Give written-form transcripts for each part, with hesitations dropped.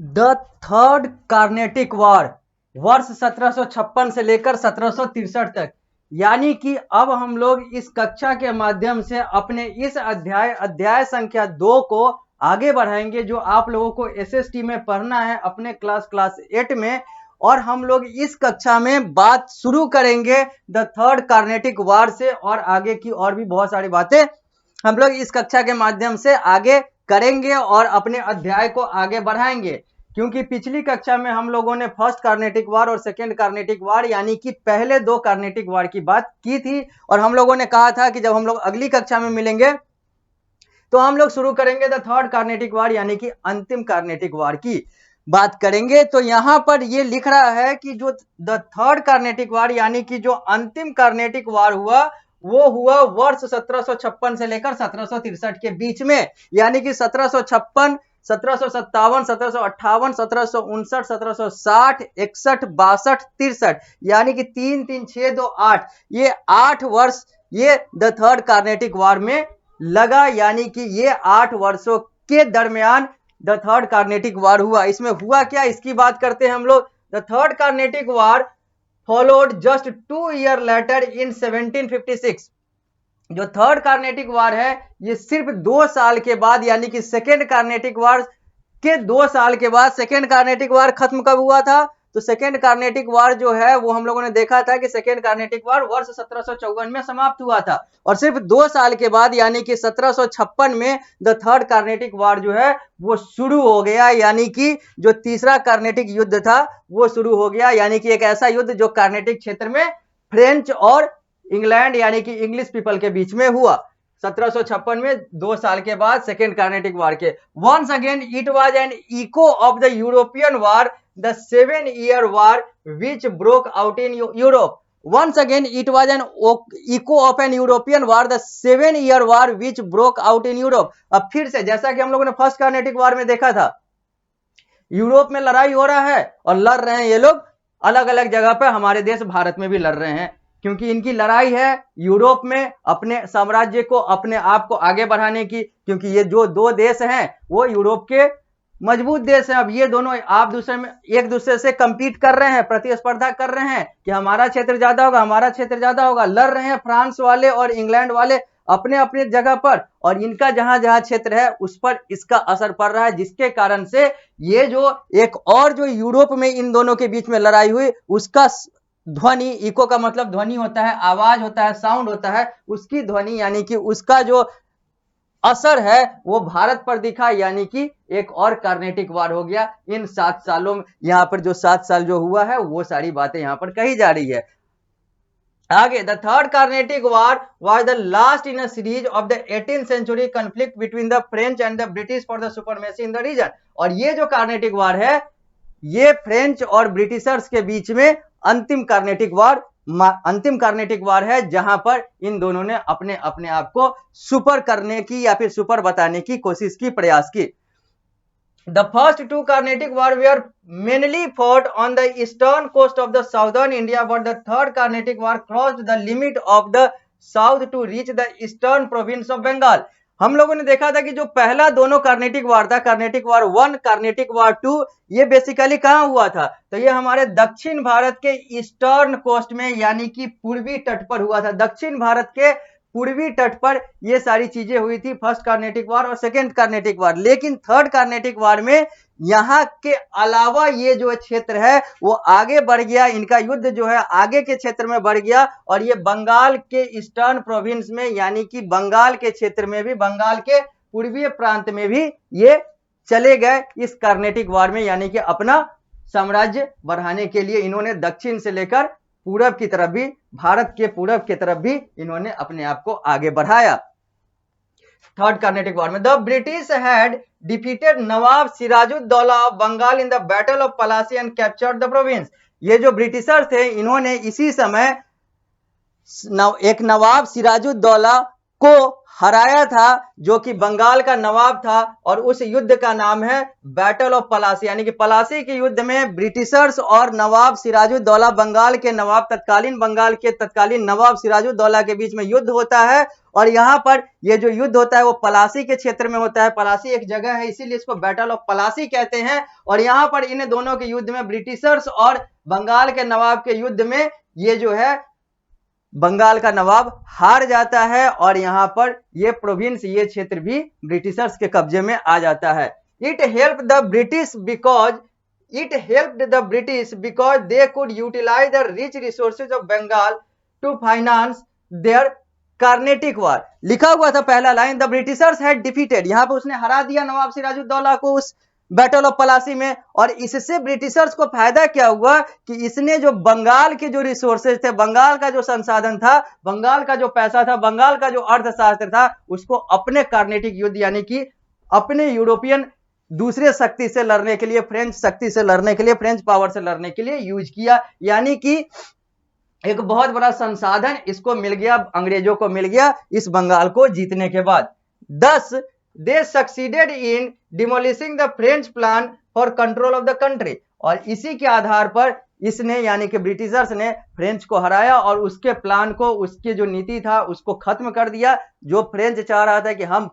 The third Carnatic war वर्ष 1756 से लेकर 1763 तक। यानी कि अब हम लोग इस कक्षा के माध्यम से अपने इस अध्याय संख्या 2 को आगे बढ़ाएंगे, जो आप लोगों को एसएसटी में पढ़ना है अपने क्लास 8 में। और हम लोग इस कक्षा में बात शुरू करेंगे द थर्ड कार्नेटिक वॉर से, और आगे की और भी बहुत सारी बातें हम लोग इस कक्षा के माध्यम से आगे करेंगे और अपने अध्याय को आगे बढ़ाएंगे। क्योंकि पिछली कक्षा में हम लोगों ने फर्स्ट कार्नेटिक वॉर और सेकेंड कार्नेटिक वॉर यानी कि पहले 2 कार्नेटिक वॉर की बात की थी, और हम लोगों ने कहा था कि जब हम लोग अगली कक्षा में मिलेंगे तो हम लोग शुरू करेंगे द थर्ड कार्नेटिक वॉर यानी कि अंतिम कार्नेटिक वॉर की बात करेंगे। तो यहां पर ये लिख रहा है कि जो द थर्ड कार्नेटिक वॉर यानी कि जो अंतिम कार्नेटिक वॉर हुआ वो हुआ वर्ष 1756 से लेकर 1763 के बीच में। यानी कि 1756, 1757, 1758, 1759, 1760, 61, 62, 63, यानी कि 3, 3, 6, 2, 8, ये 8 वर्ष ये द थर्ड कार्नेटिक वॉर में लगा। यानी कि ये 8 वर्षों के दरमियान द थर्ड कार्नेटिक वॉर हुआ। इसमें हुआ क्या, इसकी बात करते हैं हम लोग। The third Carnatic war followed just 2 year later in 1756। जो थर्ड कार्नेटिक वॉर है ये सिर्फ 2 साल के बाद, यानी कि सेकेंड कार्नेटिक वॉर के 2 साल के बाद। सेकेंड कार्नेटिक वॉर खत्म कब हुआ था, तो सेकेंड कार्नेटिक वॉर जो है वो हम लोगों ने देखा था कि सेकेंड कार्नेटिक वॉर वर्ष 1754 में समाप्त हुआ था, और सिर्फ 2 साल के बाद यानी कि 1756 में द थर्ड कार्नेटिक वॉर जो है वो शुरू हो गया। यानी कि जो तीसरा कार्नेटिक युद्ध था वो शुरू हो गया। यानी कि एक ऐसा युद्ध जो कार्नेटिक क्षेत्र में फ्रेंच और इंग्लैंड यानी कि इंग्लिश पीपल के बीच में हुआ 1756 में, 2 साल के बाद सेकेंड कार्नेटिक वॉर के। Once again it was an echo of the European war, the 7-year war which broke out in Europe. Once again it was an echo of an European war, the 7-year war which broke out in Europe। अब फिर से जैसा कि हम लोगों ने first Carnatic war में देखा था, यूरोप में लड़ाई हो रहा है और लड़ रहे हैं ये लोग अलग अलग जगह पर, हमारे देश भारत में भी लड़ रहे हैं, क्योंकि इनकी लड़ाई है यूरोप में अपने साम्राज्य को, अपने आप को आगे बढ़ाने की। क्योंकि ये जो 2 देश हैं वो यूरोप के मजबूत देश हैं। अब ये दोनों आप दूसरे में एक दूसरे से कंपीट कर रहे हैं, प्रतिस्पर्धा कर रहे हैं कि हमारा क्षेत्र ज्यादा होगा, हमारा क्षेत्र ज्यादा होगा। लड़ रहे हैं फ्रांस वाले और इंग्लैंड वाले अपने अपने जगह पर, और इनका जहां जहां क्षेत्र है उस पर इसका असर पड़ रहा है, जिसके कारण से ये जो एक और जो यूरोप में इन दोनों के बीच में लड़ाई हुई उसका ध्वनि, इको का मतलब ध्वनि होता है, आवाज होता है, साउंड होता है, उसकी ध्वनि यानी कि उसका जो असर है वो भारत पर दिखा। यानी कि एक और कार्नेटिक वॉर हो गया इन 7 सालों में। यहां पर जो 7 साल जो हुआ है वो सारी बातें यहां पर कही जा रही है। आगे, the third Carnatic war was the last in a series of the 18th century conflict between the French and the British for the supremacy in the region। और ये जो कार्नेटिक वॉर है ये फ्रेंच और ब्रिटिशर्स के बीच में अंतिम कार्नेटिक वॉर है, जहां पर इन दोनों ने अपने अपने आप को सुपर करने की या फिर सुपर बताने की कोशिश की, प्रयास की। The first 2 Carnatic War were mainly fought on the eastern coast of the southern India, but the third Carnatic War crossed the limit of the south to reach the eastern province of Bengal। हम लोगों ने देखा था कि जो पहला दोनों Carnatic war था, कार्नेटिक वॉर 1, कार्नेटिक वॉर 2, ये बेसिकली कहां हुआ था, तो ये हमारे दक्षिण भारत के ईस्टर्न कोस्ट में यानी कि पूर्वी तट पर हुआ था। दक्षिण भारत के पूर्वी तट पर ये सारी चीजें हुई थी, फर्स्ट कार्नेटिक वॉर और सेकेंड कार्नेटिक वॉर। लेकिन थर्ड कार्नेटिक वॉर में यहां के अलावा ये जो क्षेत्र है वो आगे बढ़ गया, इनका युद्ध जो है आगे के क्षेत्र में बढ़ गया, और ये बंगाल के ईस्टर्न प्रोविंस में यानी कि बंगाल के क्षेत्र में भी, बंगाल के पूर्वीय प्रांत में भी ये चले गए इस कार्नेटिक वॉर में। यानी कि अपना साम्राज्य बढ़ाने के लिए इन्होंने दक्षिण से लेकर पूरब की तरफ भी, भारत के पूरब की तरफ भी इन्होंने अपने आप को आगे बढ़ाया। थर्ड कार्नेटिक वॉर में the British had defeated Nawab Sirajuddaulah of Bengal in the battle of Plassey and captured the province. ये जो ब्रिटिशर थे इन्होंने इसी समय एक नवाब सिराजुद्दौला को हराया था, जो कि बंगाल का नवाब था, और उस युद्ध का नाम है बैटल ऑफ पलासी। यानी कि पलासी के युद्ध में ब्रिटिशर्स और नवाब सिराजुद्दौला, बंगाल के नवाब, तत्कालीन बंगाल के तत्कालीन नवाब सिराजुद्दौला के बीच में युद्ध होता है। और यहाँ पर ये जो युद्ध होता है वो पलासी के क्षेत्र में होता है। पलासी एक जगह है, इसीलिए इसको बैटल ऑफ पलासी कहते हैं। और यहाँ पर इन दोनों के युद्ध में ब्रिटिशर्स और बंगाल के नवाब के युद्ध में ये जो है बंगाल का नवाब हार जाता है, और यहां पर ये प्रोविंस, ये क्षेत्र भी ब्रिटिशर्स के कब्जे में आ जाता है। It help the British because they could utilise the rich resources of Bengal to finance their Carnatic war. लिखा हुआ था पहला line, the Britishers had defeated, यहां पर उसने हरा दिया नवाब सिराजुद्दौला को उस बैटल ऑफ पलासी में। और इससे ब्रिटिशर्स को फायदा क्या हुआ कि इसने जो बंगाल के जो रिसोर्सेज थे, बंगाल का जो संसाधन था, बंगाल का जो पैसा था, बंगाल का जो अर्थशास्त्र था, उसको अपने कार्नेटिक युद्ध यानी कि अपने यूरोपियन दूसरे शक्ति से लड़ने के लिए, फ्रेंच शक्ति से लड़ने के लिए, फ्रेंच पावर से लड़ने के लिए यूज किया। यानी कि एक बहुत बड़ा संसाधन इसको मिल गया, अंग्रेजों को मिल गया इस बंगाल को जीतने के बाद। 10 they succeeded in demolishing the French plan for control of the country। और इसी के आधार पर इसने यानी कि ब्रिटिशर्स ने फ्रेंच को हराया और उसके प्लान को, उसकी जो नीति था उसको खत्म कर दिया। जो फ्रेंच चाह रहा था कि हम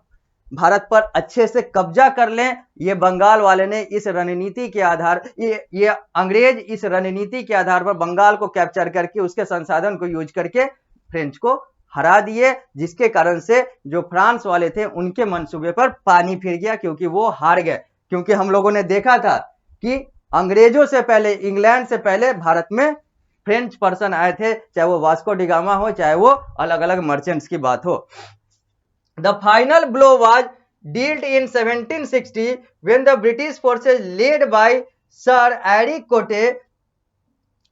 भारत पर अच्छे से कब्जा कर लें, ये बंगाल वाले ने इस रणनीति के आधार, ये अंग्रेज इस रणनीति के आधार पर बंगाल को कैप्चर करके उसके संसाधन को यूज करके फ्रेंच को हरा दिए, जिसके कारण से जो फ्रांस वाले थे उनके मंसूबे पर पानी फिर गया, क्योंकि वो हार गए। क्योंकि हम लोगों ने देखा था कि अंग्रेजों से पहले, इंग्लैंड से पहले भारत में फ्रेंच पर्सन आए थे, चाहे वो वास्को डी गामा हो, चाहे वो अलग अलग मर्चेंट्स की बात हो। The final blow was dealt in 1760 when the British forces led by sir Eyre Coote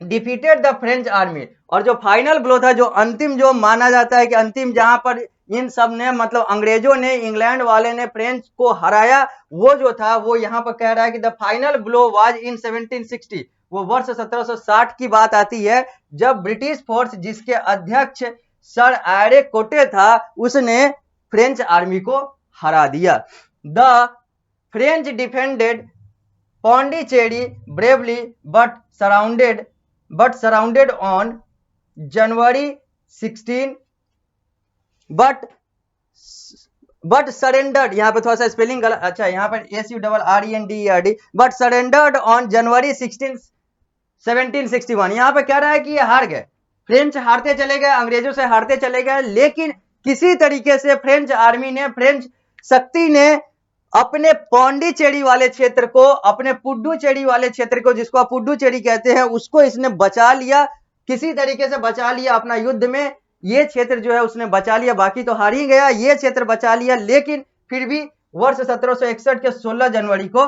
defeated the French army. और जो फाइनल ब्लो था, जो अंतिम, जो माना जाता है कि अंतिम, जहां पर इन सब ने, मतलब अंग्रेजों ने, इंग्लैंड वाले ने फ्रेंच को हराया, वो जो था वो यहां पर कह रहा है कि the final blow was in 1760। वो वर्ष 1760 की बात आती है, जब ब्रिटिश फोर्स, जिसके अध्यक्ष सर एरिक कोटे था, उसने फ्रेंच आर्मी को हरा दिया। The French defended Pondicherry bravely but surrounded on January 16 but surrendered। यहां पे थोड़ा सा स्पेलिंग गलत, अच्छा यहां पर SURRENDERD, but surrendered on January 16 1761। यहां पे कह रहा है कि ये हार गए, फ्रेंच हारते चले गए, अंग्रेजों से हारते चले गए, लेकिन किसी तरीके से फ्रेंच आर्मी ने, फ्रेंच शक्ति ने अपने पौंडीचेरी वाले क्षेत्र को, अपने पुडुचेरी वाले क्षेत्र को, जिसको आप पुडुचेरी कहते हैं, उसको इसने बचा लिया, किसी तरीके से बचा लिया अपना युद्ध में। ये क्षेत्र जो है उसने बचा लिया, बाकी तो हार ही गया, ये क्षेत्र बचा लिया। लेकिन फिर भी वर्ष 1761 के 16 जनवरी को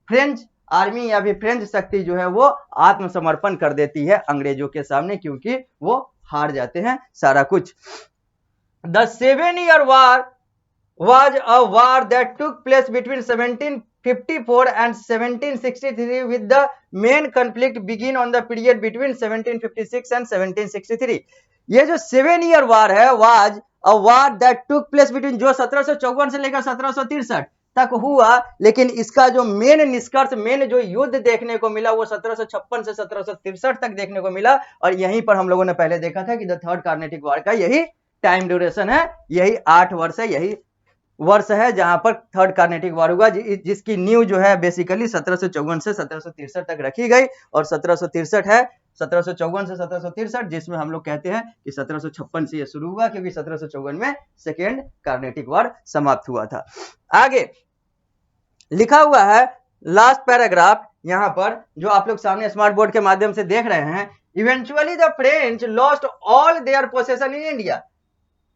फ्रेंच आर्मी या फिर फ्रेंच शक्ति जो है वो आत्मसमर्पण कर देती है अंग्रेजों के सामने, क्योंकि वो हार जाते हैं सारा कुछ। The 7 Year War was a war that took place between 1754 and 1763 with the main conflict begin on the period between 1756 and 1763। ये जो 7 Year War है, was a war that took place between, जो 1754 से लेकर 1763 तक हुआ, लेकिन इसका जो मेन निष्कर्ष, मेन जो युद्ध देखने को मिला वो 1756 से 1763 तक देखने को मिला। और यहीं पर हम लोगों ने पहले देखा था कि द थर्ड कार्नेटिक वॉर का यही टाइम ड्यूरेशन है, यही 8 वर्ष है, यही वर्ष है जहां पर थर्ड कार्नेटिक वॉर हुआ, जिसकी न्यू जो है बेसिकली 1754 से 1763 तक रखी गई। और 1763 है, 1754 से 1763, जिसमें हम लोग कहते हैं कि 1756 से ये शुरू हुआ, क्योंकि 1754 में सेकेंड कार्नेटिक वॉर समाप्त हुआ था। आगे लिखा हुआ है लास्ट पैराग्राफ यहां पर, जो आप लोग सामने स्मार्ट बोर्ड के माध्यम से देख रहे हैं। Eventually the French lost all their possession in India.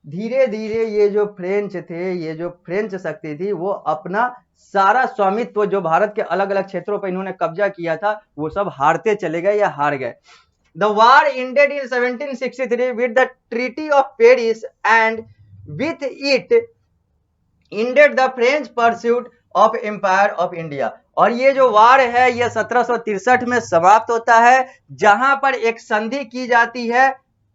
धीरे धीरे ये जो फ्रेंच थे, ये जो फ्रेंच शक्ति थी, वो अपना सारा स्वामित्व जो भारत के अलग अलग क्षेत्रों पर इन्होंने कब्जा किया था, वो सब हारते चले गए या हार गए। The war ended in 1763 with the treaty of Paris and with it ended the French pursuit of empire of India. और ये जो वार है ये 1763 में समाप्त होता है, जहां पर एक संधि की जाती है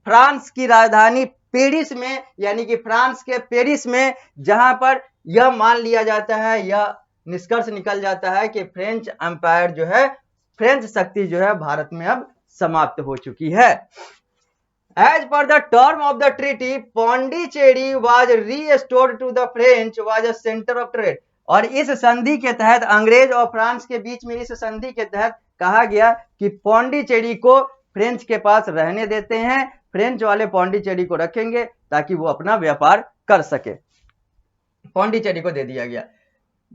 फ्रांस की राजधानी पेरिस में, यानी कि फ्रांस के पेरिस में, जहां पर यह मान लिया जाता है, यह निष्कर्ष निकल जाता है कि फ्रेंच एम्पायर जो है, फ्रेंच शक्ति जो है भारत में अब समाप्त हो चुकी है। As per the term of the treaty, Pondicherry was restored to the French was a center of trade। और इस संधि के तहत, अंग्रेज और फ्रांस के बीच में इस संधि के तहत कहा गया कि पौंडीचेरी को फ्रेंच के पास रहने देते हैं, फ्रेंच वाले पौंडीचेरी को रखेंगे ताकि वो अपना व्यापार कर सके। पौंडीचेरी को दे दिया गया।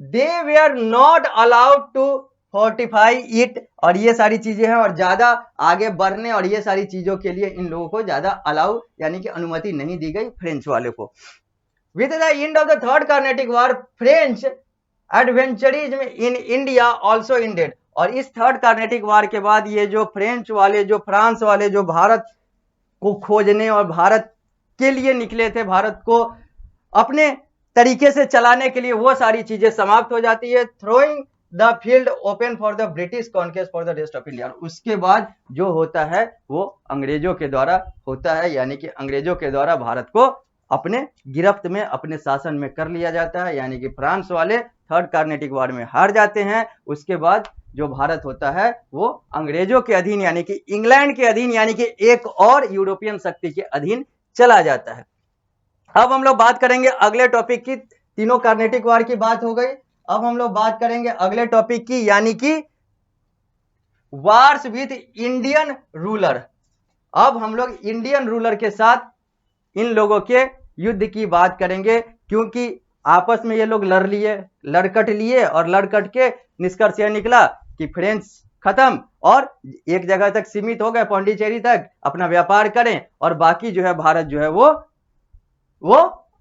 They were not allowed to fortify it, और ये सारी चीजें हैं, और ज्यादा आगे बढ़ने और ये सारी चीजों के लिए इन लोगों को ज्यादा अलाउ यानी कि अनुमति नहीं दी गई फ्रेंच वाले को। With the end of the third Carnatic War, French adventurism in India also ended। और इस थर्ड कार्नेटिक वार के बाद ये जो फ्रेंच वाले, जो फ्रांस वाले, जो भारत को खोजने और भारत के लिए निकले थे, भारत को अपने तरीके से चलाने के लिए, वो सारी चीजें समाप्त हो जाती है। Throwing the field open for the British conquest for the rest of India. उसके बाद जो होता है वो अंग्रेजों के द्वारा होता है, यानी कि अंग्रेजों के द्वारा भारत को अपने गिरफ्त में, अपने शासन में कर लिया जाता है, यानी कि फ्रांस वाले थर्ड कार्नेटिक वार में हार जाते हैं। उसके बाद जो भारत होता है वो अंग्रेजों के अधीन, यानी कि इंग्लैंड के अधीन, यानी कि एक और यूरोपियन शक्ति के अधीन चला जाता है। अब हम लोग बात करेंगे अगले टॉपिक की। तीनों कार्नेटिक वार की बात हो गई। अब हम लोग बात करेंगे अगले टॉपिक की, यानी कि वार्स विद इंडियन रूलर। अब हम लोग इंडियन रूलर के साथ इन लोगों के युद्ध की बात करेंगे, क्योंकि आपस में ये लोग लड़कट लिए और लड़कट के निष्कर्ष यह निकला कि फ्रेंच खत्म और एक जगह तक सीमित हो गए, पौंडीचेरी तक अपना व्यापार करें, और बाकी जो है भारत जो है वो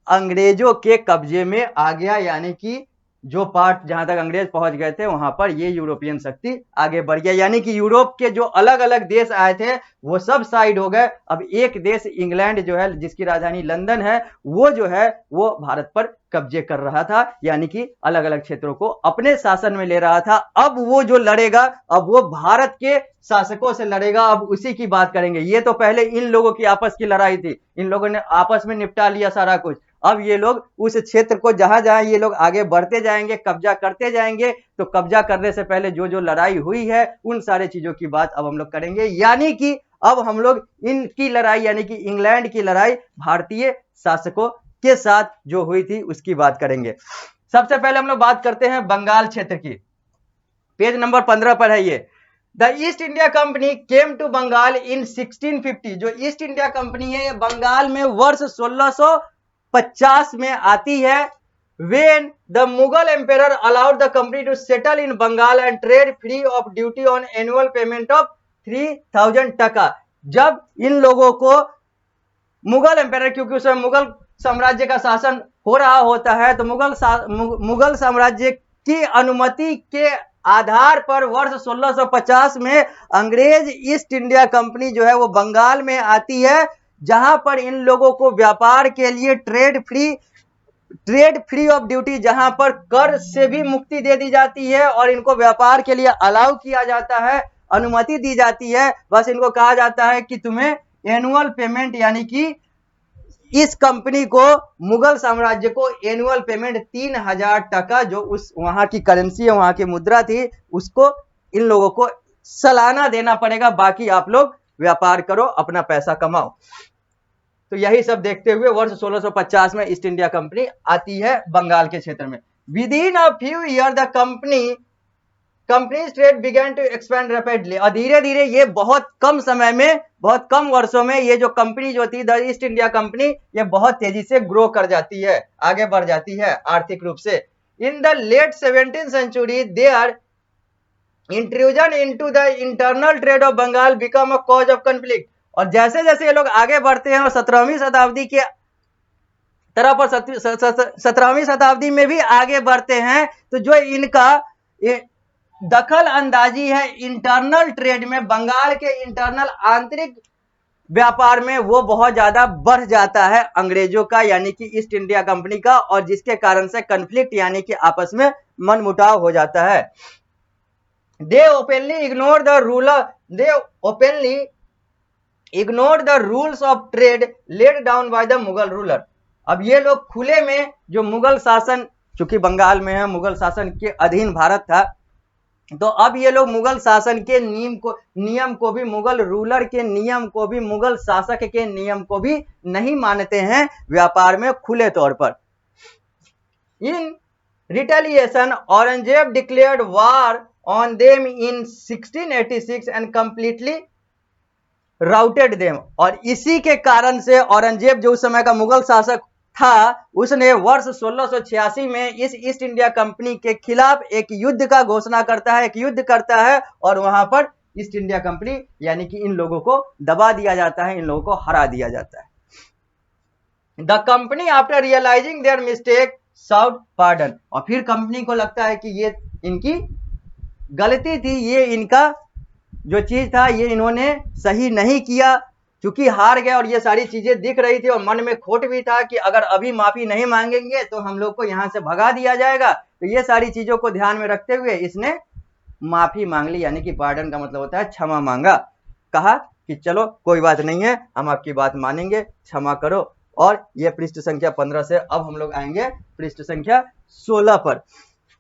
अंग्रेजों के कब्जे में आ गया, यानी कि जो पार्ट जहां तक अंग्रेज पहुंच गए थे वहां पर ये यूरोपियन शक्ति आगे बढ़ गया, यानी कि यूरोप के जो अलग अलग देश आए थे वो सब साइड हो गए। अब एक देश इंग्लैंड जो है, जिसकी राजधानी लंदन है, वो जो है वो भारत पर कब्जे कर रहा था, यानी कि अलग अलग क्षेत्रों को अपने शासन में ले रहा था। अब वो जो लड़ेगा, अब वो भारत के शासकों से लड़ेगा। अब उसी की बात करेंगे। ये तो पहले इन लोगों की आपस की लड़ाई थी, इन लोगों ने आपस में निपटा लिया सारा कुछ। अब ये लोग उस क्षेत्र को जहां जहां ये लोग आगे बढ़ते जाएंगे, कब्जा करते जाएंगे, तो कब्जा करने से पहले जो जो लड़ाई हुई है उन सारे चीजों की बात अब हम लोग करेंगे। यानी कि अब हम लोग इनकी लड़ाई, यानी कि इंग्लैंड की लड़ाई भारतीय शासकों के साथ जो हुई थी उसकी बात करेंगे। सबसे पहले हम लोग बात करते हैं बंगाल क्षेत्र की। पेज नंबर 15 पर है ये। The East India Company came to Bengal in 1650। जो ईस्ट इंडिया कंपनी है ये बंगाल में वर्ष 1650 में आती है। When the Mughal emperor allowed the company to settle in Bengal and trade free of duty on annual payment of 3000 टका। जब इन लोगों को मुगल एम्पायर, क्योंकि उस समय मुगल साम्राज्य का शासन हो रहा होता है, तो मुगल साम्राज्य की अनुमति के आधार पर वर्ष 1650 में अंग्रेज ईस्ट इंडिया कंपनी जो है वो बंगाल में आती है, जहां पर इन लोगों को व्यापार के लिए ट्रेड फ्री ऑफ ड्यूटी, जहां पर कर से भी मुक्ति दे दी जाती है और इनको व्यापार के लिए अलाउ किया जाता है, अनुमति दी जाती है। बस इनको कहा जाता है कि तुम्हें एनुअल पेमेंट, यानी कि इस कंपनी को, मुगल साम्राज्य को एनुअल पेमेंट 3000 टका, जो उस वहां की करेंसी है, वहां की मुद्रा थी, उसको इन लोगों को सालाना देना पड़ेगा। बाकी आप लोग व्यापार करो, अपना पैसा कमाओ। तो यही सब देखते हुए वर्ष 1650 में ईस्ट इंडिया कंपनी आती है बंगाल के क्षेत्र में। Within a few year the companies trade began to expand rapidly. और धीरे धीरे ये बहुत कम समय में, बहुत कम वर्षों में ये जो कंपनी जो थी द ईस्ट इंडिया कंपनी, ये बहुत तेजी से ग्रो कर जाती है, आगे बढ़ जाती है आर्थिक रूप से। In the late 17th century their intrusion into the internal trade of Bengal become a cause of conflict. और जैसे जैसे ये लोग आगे बढ़ते हैं और 17वीं शताब्दी के तरफ और 17वीं शताब्दी में भी आगे बढ़ते हैं, तो जो इनका दखल अंदाजी है इंटरनल ट्रेड में, बंगाल के इंटरनल आंतरिक व्यापार में, वो बहुत ज्यादा बढ़ जाता है अंग्रेजों का, यानी कि ईस्ट इंडिया कंपनी का, और जिसके कारण से कन्फ्लिक्ट यानी कि आपस में मनमुटाव हो जाता है। They openly ignore the ruler, they openly ignore the rules of trade laid down by the Mughal ruler. अब ये लोग खुले में जो मुगल शासन, चूंकि बंगाल में है, मुगल शासन के अधीन भारत था, तो अब ये लोग मुगल शासन के नियम को भी, मुगल रूलर के नियम को भी, मुगल शासक के नियम को भी नहीं मानते हैं व्यापार में खुले तौर पर। In retaliation Aurangzeb declared war on them in 1686 and completely routed them. और इसी के कारण से औरंगजेब, जो उस समय का मुगल शासक था, उसने वर्ष 1686 में इस ईस्ट इंडिया कंपनी के खिलाफ एक युद्ध का घोषणा करता है, एक युद्ध करता है, और वहां पर ईस्ट इंडिया कंपनी यानी कि इन लोगों को दबा दिया जाता है, इन लोगों को हरा दिया जाता है। The company after realising their mistake sought pardon. और फिर कंपनी को लगता है कि ये इनकी गलती थी, ये इनका जो चीज था ये इन्होंने सही नहीं किया, चूंकि हार गए और ये सारी चीजें दिख रही थी और मन में खोट भी था कि अगर अभी माफी नहीं मांगेंगे तो हम लोग को यहां से भगा दिया जाएगा। तो ये सारी चीजों को ध्यान में रखते हुए इसने माफी मांग ली, यानी कि पार्डन का मतलब होता है क्षमा मांगा। कहा कि चलो कोई बात नहीं है, हम आपकी बात मानेंगे, क्षमा करो। और ये पृष्ठ संख्या 15 से अब हम लोग आएंगे पृष्ठ संख्या 16 पर।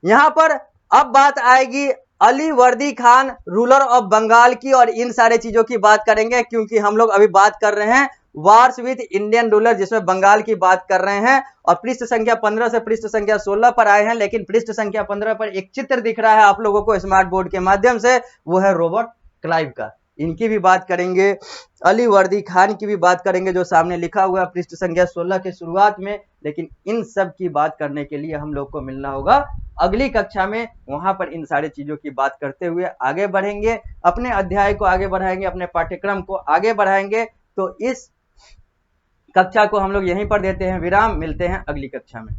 यहां पर अब बात आएगी अली वर्दी खान रूलर ऑफ बंगाल की, और इन सारे चीजों की बात करेंगे, क्योंकि हम लोग अभी बात कर रहे हैं वार्स विद इंडियन रूलर, जिसमें बंगाल की बात कर रहे हैं। और पृष्ठ संख्या 15 से पृष्ठ संख्या 16 पर आए हैं, लेकिन पृष्ठ संख्या 15 पर एक चित्र दिख रहा है आप लोगों को स्मार्ट बोर्ड के माध्यम से, वो है रॉबर्ट क्लाइव का। इनकी भी बात करेंगे, अली वर्दी खान की भी बात करेंगे, जो सामने लिखा हुआ है पृष्ठ संख्या 16 के शुरुआत में। लेकिन इन सब की बात करने के लिए हम लोग को मिलना होगा अगली कक्षा में, वहां पर इन सारी चीजों की बात करते हुए आगे बढ़ेंगे, अपने अध्याय को आगे बढ़ाएंगे, अपने पाठ्यक्रम को आगे बढ़ाएंगे। तो इस कक्षा को हम लोग यहीं पर देते हैं विराम, मिलते हैं अगली कक्षा में।